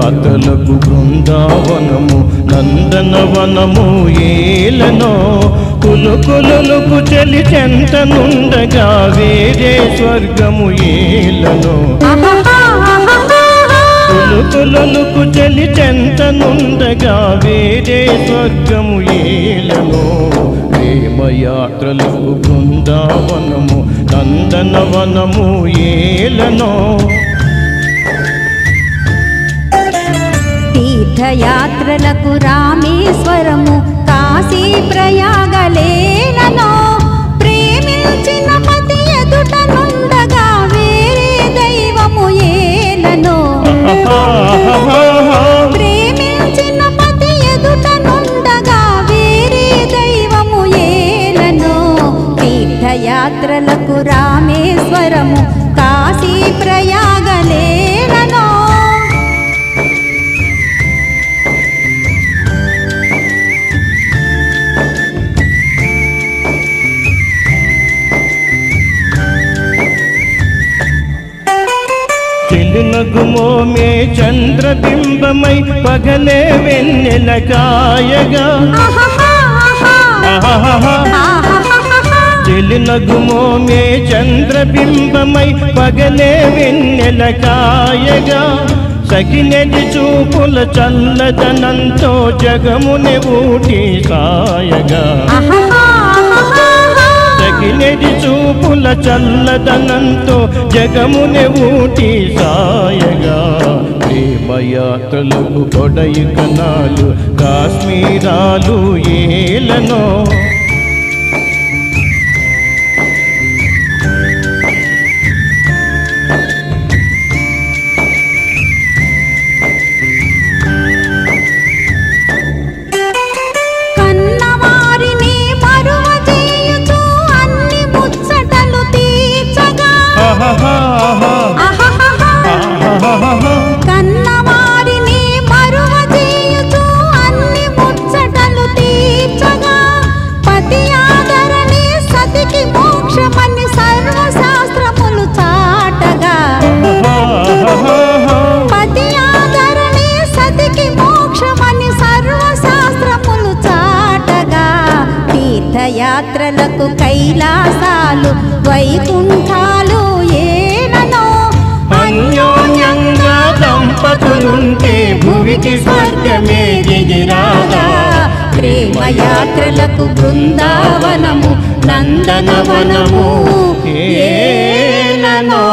తీర్థయాత్రలకు బృందావనము నందనవనము ఏలనో కులుకులుకు చెలి చెంతనుండగా వేరే స్వర్గము ఏలనో కులుకులుకు చెలి చెంతనుండగా వేరే స్వర్గము ఏలనో ప్రేమయాత్రలకు బృందావనము నందనవనము ఏలనో తీర్థయాత్రలకు రామేశ్వరము కాశీ ప్రయాగలేనో ప్రేమించిన పతి ఎదుట నుండగా వేరే దైవము ఏలనో ప్రేమించిన పతి ఎదుట నుండగా వేరే దైవము ఏలనో తీర్థయాత్రలకు రామేశ్వరము కాశీ ప్రయాగలేనో చెలునగుమో మే చంద్రబింబమై పగలే వెన్నెల కాయగా చెలునగుమో మే చంద్రబింబమై పగలే వెన్నెల కాయగా సకినెది చూపుల చల్లదనంతో జగముని ఊటి సాయగా సకినెది చూపుల చల్లదనంతో జగముని ఊటి సాయగా ప్రేమయాత్రలకు కొడైకనాలు కాశ్మీరాలు ఏలనో కన్నవారిని మరువ చేయుచు అన్ని ముచ్చటలు తీర్చగా పతి ఆదరణి సతికి మోక్షమని సర్వశాస్త్రములు చాటగా పతి ఆదరణి సతికి మోక్షమని సర్వశాస్త్రములు చాటగా తీర్థయాత్రలకు కైలాసాలు వైకుంఠాలు ఏలనో అన్యోన్యంగా దంపతులుంటే భూమికి స్వర్గమే దిగిరాగా ప్రేమయాత్రలకు బృందావనము నందనవనము ఏలనో